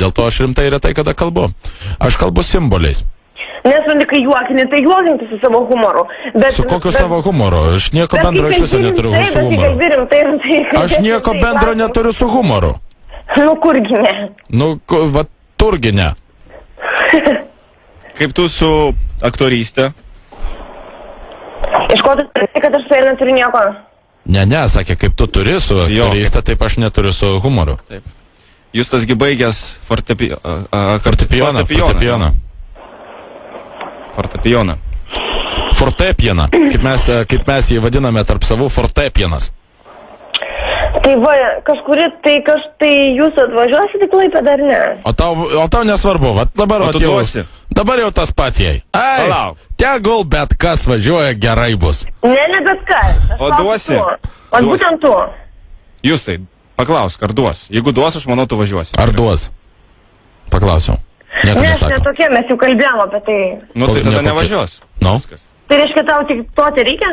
Dėl to aš rimtai retai kada kalbu. Aš kalbu simboliais. Nes man kai juokinti, tai juokinti su savo humoru. Su kokiu savo humoru? Aš nieko bendro iš viso neturiu su humoru. Aš nieko bendro neturiu su humoru. Nu, kurgi ne? Nu, va, turgi ne. Kaip tu su aktorystė? Iš ko tu turi, kad aš su ja neturiu nieko? Ne, sakė, kaip tu turi su aktorystė, taip aš neturiu su humoru. Taip. Justas gi baigęs Fortepijoną. Fortepijoną. Kaip mes jį vadiname tarp savų, fortepijonas. Tai va, tai jūs atvažiuosite į Klaipėdą ar ne? O tau nesvarbu, dabar jau tas pats jai. Tegul bet kas važiuoja, gerai bus. Ne bet kas. O duosi? O būtent tu. Justai, paklausk, ar duos? Jeigu duos, aš manau, tu važiuosi. Ar duos? Paklausiau. Nieko ne, nesako. Netokie, mes jau kalbėjom apie tai. Nu, tai tada nevažiuos. Nu? Tai reiškia, tau tik to tai reikia?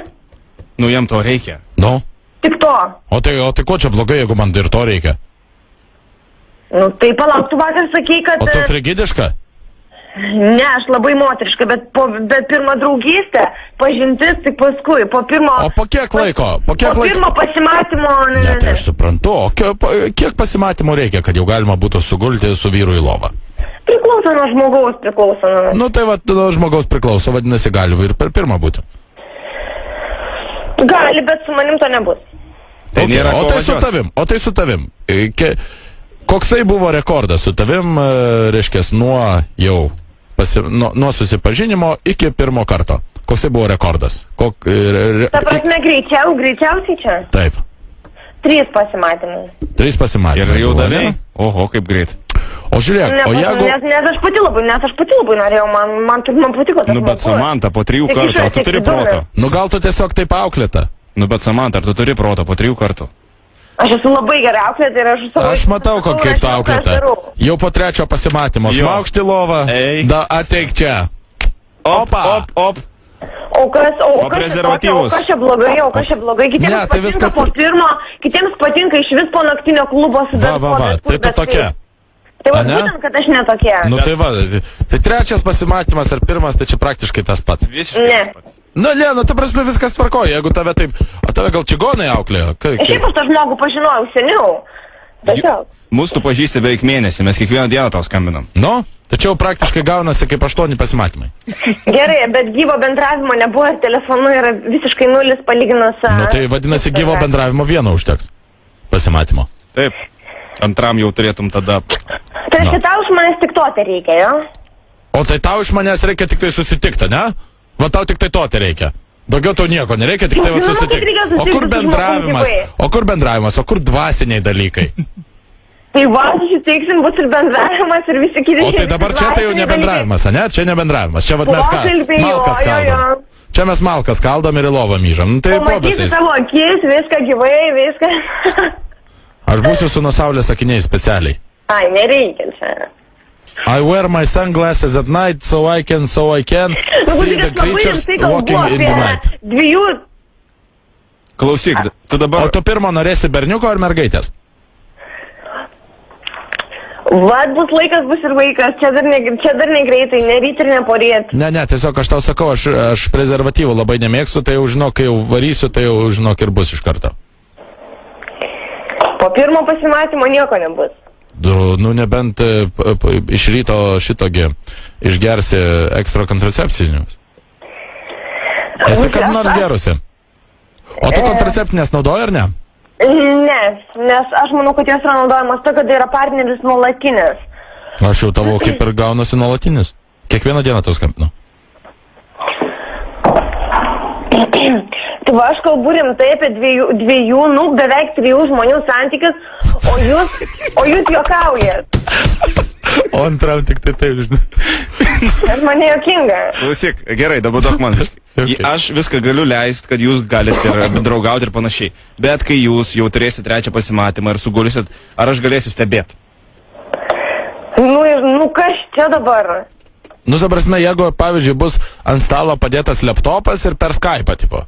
Nu, jam to reikia. Nu? Tik to. O tai ko čia blogai, jeigu man ir to reikia? Nu, tai palauk, tu vakar sakei, kad... O tu frigidiška? Ne, aš labai moteriška, bet pirma draugystė, pažintis, tik paskui, po pirmo... O po kiek laiko? Po pirmo pasimatymo... Ne, tai aš suprantu, o kiek pasimatymų reikia, kad jau galima būtų sugulti su vyru į lovą? Priklauso nuo žmogaus, priklauso nuo... Nu, tai va, nuo žmogaus priklauso, vadinasi, gali ir per pirmą būti. Gali, bet su manim to nebus. Tai nėra ko važiuoti. O tai su tavim. Koksai buvo rekordas su tavim, reiškia, nuo susipažinimo iki pirmo karto? Koksai buvo rekordas? Ta prasme, greičiausiai čia? Taip. 3 pasimatymai. 3 pasimatymai. Ir jau davėjai? Oho, kaip greit. O žiūrėk, o jeigu... Nes aš pati labai norėjau, man patiko tas. Nu, bet Samanta, po 3 kartų, ar tu turi proto? Nu, gal tu tiesiog taip auklėta? Nu, bet Samanta, ar tu turi proto po 3 kartų? Aš esu labai gerai auklėta ir aš matau, kaip tu auklėta. Jau po 3 pasimatymo. Šmaukšti lovą. Da, ateik čia. Opa! Op. O prezervatyvus. O kas čia blogai? Kitiems patinka iš vis po naktinio klubo su dar va, tai tu tokia. Tai va, būtent, kad aš netokia. Nu tai va, tai 3 pasimatymas ar 1, tai čia praktiškai tas pats. Visiškai tas pats. Nu, ta prasme viskas tvarkoja, jeigu tave taip, o tave gal čigonai auklėjo? Šiaip aš tą žmogų pažinojau seniau. Tačiau. Mūsų tu pažįsti beveik mėnesį, mes kiekvieną dieną tau skambinam. Nu, tačiau praktiškai gaunasi kaip 8 pasimatymai. Gerai, bet gyvo bendravimo nebuvo ir telefonu yra visiškai 0 palyginus. Nu tai vadinasi, gyvo bendravimo 1 užteks pasimatymo. Taip, antram jau turėtum tada... Tai reiškia, tau iš manęs tik to tai reikia, jo? O tai tau iš manęs reikia tik tai susitikti, ne? Va tau tik tai to tai reikia. Daugiau tau nieko nereikia, tik tai va susitikti. O kur bendravimas? O kur dvasiniai dalykai? Tai va, susitiksim, bus ir bendravimas ir visi kiti. O tai dabar čia tai jau nebendravimas, ne? Čia nebendravimas. Čia vat mes malkas kaldom. Čia mes malkas kaldom ir į lovą myžam. Tai pamatysi savo akis, viską gyvai, viską. Aš būsiu su nuo saulės akiniais specialiai. Ai, nereikia čia. I wear my sunglasses at night so I can see the creatures walking in the night. Klausyk, tu dabar... O tu pirmo norėsi berniuko ar mergaitės? Vat bus laikas, bus ir vaikas, čia dar negreitai, neryt ir neporėt. Ne, tiesiog aš tau sakau, aš prezervatyvų labai nemėgstu, tai jau žinok, kai jau varysiu, tai jau žinok ir bus iš karto. Po pirmo pasimatymo nieko nebus. Nu, nebent iš ryto šitogi išgersi ekstra kontracepcinius. Esi kad nors gerusi? O tu kontraceptinės naudoji ar ne? Ne, nes aš manau, kad jos yra naudojamas to, kad yra partneris nuolatinis. Aš jau tavo kaip ir gaunasi nuolatinis. Kiekvieną dieną tau skambinu. Tai va, aš kalbu rimtai apie dviejų, beveik 3 žmonių santykius, o jūs juokaujat. O antram tik tai taip, žinai. Aš mane juokinga. Klausyk, gerai, dabar duok man. Aš viską galiu leisti, kad jūs galite ir draugauti ir panašiai. Bet kai jūs jau turėsite 3 pasimatymą ir sugulisit, ar aš galėsiu stebėti? Nu kas čia dabar? Nu, ta prasme, jeigu, pavyzdžiui, bus ant stalo padėtas laptopas ir per Skype'ą, tipo.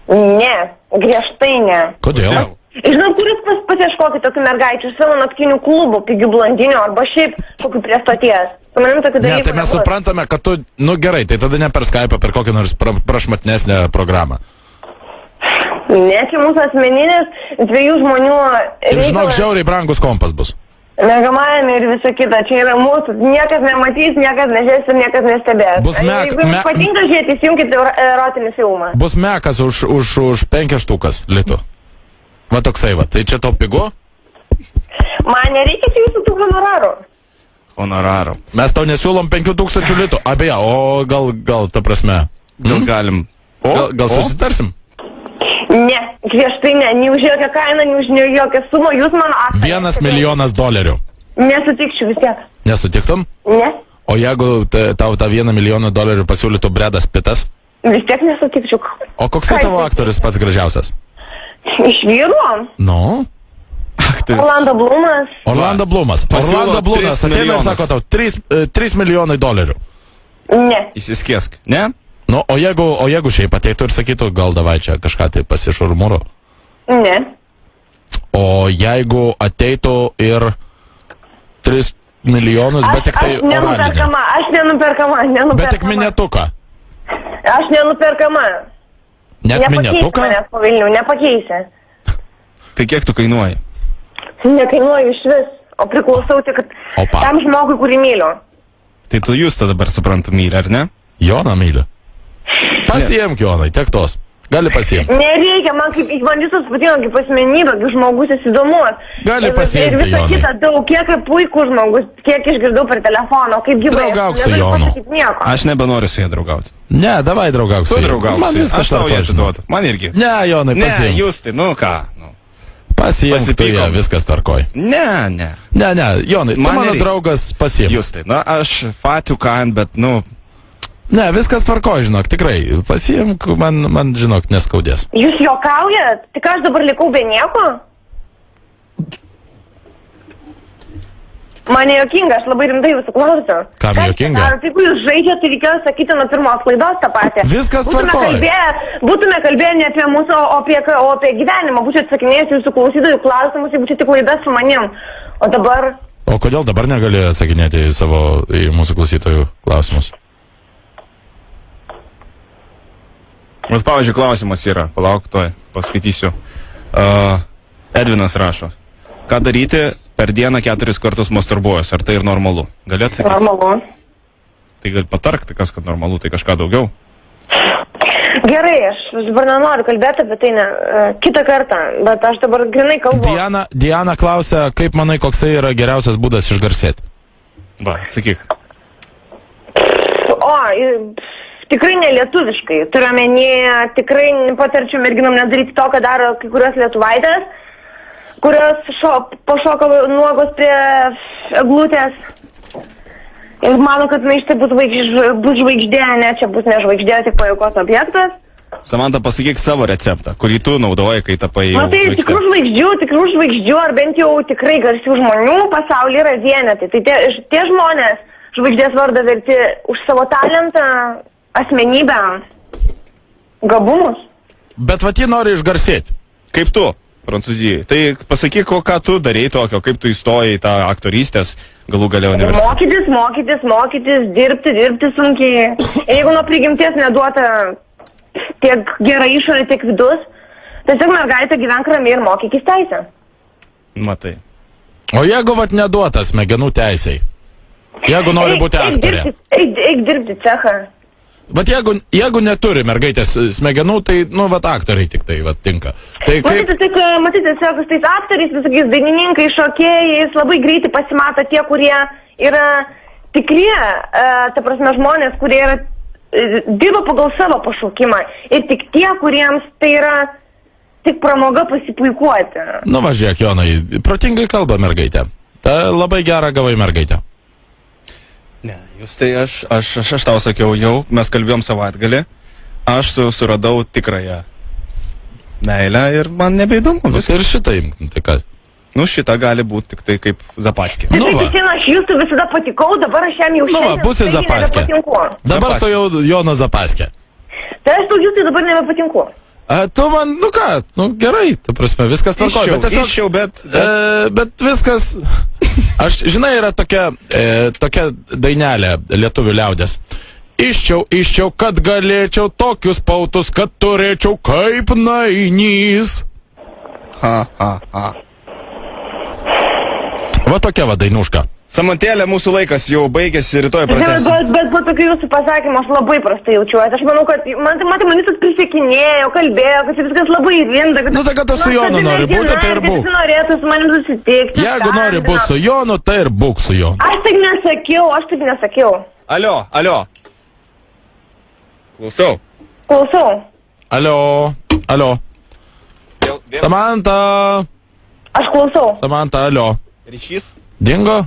Ne, griežtai ne. Kodėl? Žinau, kuris pasieškokit tokių mergaičių savo naktinių klubų, pigių blondinių arba šiaip kokių prie stoties. Su manim tokių dalykų. Ne, tai mes suprantame, kad tu, nu gerai, tai tada ne per Skype, per kokią nors prašmatnesnę programą. Ne, čia mūsų asmeninis 2 žmonių ir žinok, žiauriai brangus kompas bus. Mėgamajame ir visa kita, čia yra mūsų, niekas nematys, niekas nežiūrės ir niekas nestebės. Jeigu jums patinka žiūrėti, įsijunkite erotinį filmą. Bus mekas už 5 štukas litų. Va toksai va, tai čia tau pigu? Man nereikia čia jūsų tų honorarų. Honorarų. Mes tau nesiūlom 5000 litų. Abeja, o gal ta prasme. Gal galim. Gal susitarsim? Ne, griežtai ne, nei už jokią kainą, nei už jokią sumą, jūs man atsakote. $1 milijonas. Nesutikčiau vis tiek. Nesutiktum? Ne. O jeigu tau tą $1 milijoną pasiūlytų Bredas Pittas? Vis tiek nesutikčiau. O koks tavo aktorius pats gražiausias? Iš vyrų? Nu? Orlando Bloomas. Orlando Bloomas ateina ir sako tau $3 milijonai. Ne. Įsiskiesk, ne? Nu, o jeigu šiaip ateitų ir sakytų, gal davai čia kažką tai pasišurmuru? Ne. O jeigu ateitų ir 3 milijonus, bet tik tai oralinė? Aš nenuperkama. Bet tik minėtuką? Aš nenuperkama. Net minėtuką? Nepakeisi. Tai kiek tu kainuoji? Nekainuoju iš vis, o priklausau tik tam žmogui, kurį myliu. Tai tu jūs tada dabar suprantu myli, ar ne? Joną myliu. Pasiimk, Jonai, tiek tos. Gali pasiimti. Nereikia, man visas patinka kaip asmenybė, kaip žmogus esi įdomus. Gali pasiimti, Jonai. Ir visą kitą daug, kiek puikus žmogus, kiek išgirdau per telefoną, kaip gyvai. Draugauk su Jonu. Aš nebenoriu su jie draugauti. Ne, davai draugauk su Jonu. Tu draugauk su Jonu. Aš tau ją atiduodu. Man irgi. Ne, Jonai, pasiimk. Ne, jūs tai, nu ką. Pasiimk tu ją, viskas tvarkoj. Ne. Ne, Jonai, tu mano draugas, pasiimk. Jūs tai, aš fatių kan, bet, Ne, viskas tvarkoj, žinok, tikrai. Pasiimk, man žinok, neskaudės. Jūs juokaujat? Tik aš dabar likau be nieko? Man nejuokinga, aš labai rimtai jūsų klausiu. Kam juokinga? Jeigu jūs žaidžiate, tai reikėjo sakyti nuo pirmos laidos tą patį. Viskas tvarkoj. Būtume kalbėję ne apie mūsų, o apie gyvenimą. Būčiau atsakinėjęs jūsų klausytojų klausimus, jeigu čia tik laida su manim. O dabar... O kodėl dabar negali atsakinėti į mūsų klausytojų klausimus? Vat, pavyzdžiui, klausimas yra, palauk, paskaitysiu. Edvinas rašo, ką daryti per dieną 4 kartus masturbuojas, ar tai ir normalu? Gali atsakyti? Normalu. Tai gali patarkti, kas kad normalu, tai kažką daugiau? Gerai, aš dabar nenoriu kalbėti apie tai, kitą kartą, bet aš dabar grinai kalbu. Diana klausia, kaip manai, koksai yra geriausias būdas išgarsėti? Va, atsakyk. Tikrai nelietuviškai. Turiu omenyje, tikrai patarčiau merginom nedaryti to, ką daro kai kurios lietuvaitės, kurios pašoka nuogos prie eglutės. Ir manau, kad štai bus žvaigždė, ne, čia bus ne žvaigždė, tik pajuokos objektas. Samanta, pasakyk savo receptą, kurį tu naudoji, kai tapai jau žvaigždė. Tai tikrų žvaigždžių, ar bent jau tikrai garsių žmonių pasaulyje yra vienetai. Tai tie žmonės žvaigždės vardą verti už savo talentą, asmenybę, gabumus. Bet vat jie nori išgarsėti. Kaip tu, Prancūzijai. Tai pasakyk, ką tu darei tokio, kaip tu įstojai į tą aktorystės galų gale universitetą. Mokytis, dirbti sunkiai. Jeigu nuo prigimties neduota tiek gerai išorė, tiek vidus, tiesiog mergaitė gyvenk ramiai ir mokykis teisę. Matai. O jeigu vat neduota smegenų teisei? Jeigu nori būti aktorė? Eik dirbti cechą. Bet jeigu neturi mergaitės smegenų, tai, vat aktoriai tik tai, tinka. Tai kaip... Matyti, tiesiog su tais aktoriais, visokiais dainininkai, šokėjais, labai greitai pasimato tie, kurie yra tikrie, ta prasme, žmonės, kurie dirba pagal savo pašaukimą. Ir tik tie, kuriems tai yra tik pramoga pasipuikuoti. Nu, važiuok, Jonai, protingai kalba mergaitė. Ta labai gerą gavai mergaitę. Ne, jūs tai aš tau sakiau jau, mes kalbėjom savaitgalį, aš suradau tikrąją meilę ir man nebeįdomu. Ir šitą imk, tai ką? Šitą gali būti tik tai kaip zapaskė. Aš jūsų visada patikau, dabar aš jam jau šiandien būsi zapaskė. Dabar tu jau Jono zapaskė. Tai aš tau jūsų dabar nebepatinku. Tu man, nu ką, nu gerai, ta prasme, viskas tvarkoja. Iššiau, Bet viskas... Aš, žinai, yra tokia dainelė lietuvių liaudės. Iščiau, kad galėčiau tokius pautus, kad turėčiau kaip nainys. Va tokia va dainuška. Samantėlė, mūsų laikas jau baigėsi, rytoj pratęsim. Bet po tokių jūsų pasakymų aš labai prastai jaučiuosi. Aš manau, kad man jis prisikinėjo, kalbėjo, kad viskas labai rinda. Nu, tai kad tu su Jonu nori būti, tai ir būk. Visi norėtų su manim susitikti. Jeigu nori būti su Jonu, tai ir būk su Jonu. Aš tik nesakiau. Alio. Klausau. Alio. Samanta. Aš klausau. Samanta, alio. Ryšys? Dingo?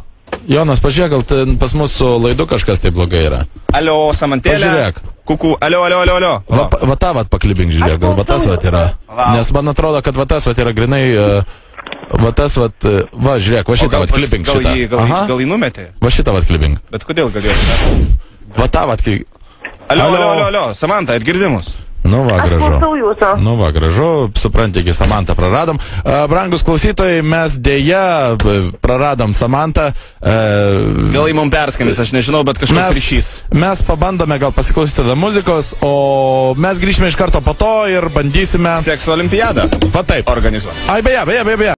Jonas, pažiūrėk, gal ten pas mūsų laidu kažkas tai blogai yra. Alio, Samantėlė. Pažiūrėk. Kuku, alio. Va tą vat paklibink, žiūrėk, gal va tas vat yra. Nes man atrodo, kad va tas vat yra grinai... Va tas vat... Va, žiūrėk, va šitą vat klibink šitą. Gal jį numetė? Va šitą vat klibink. Bet kodėl galėjo? Va tą vat klibink. Alio, Samanta, ir girdimus. Nu va, gražu. Aš klausau jūsų. Nu va, gražu, supranti, iki Samantą praradom. Brangus klausytojai, mes dėja praradom Samantą. Gal į mum perskambės, aš nežinau, bet kažkoks ryšys. Mes pabandome gal pasiklausyti tada muzikos, o mes grįžime iš karto po to ir bandysime... Sekso olimpiadą. Va taip. Organizuoti. Ai, beje.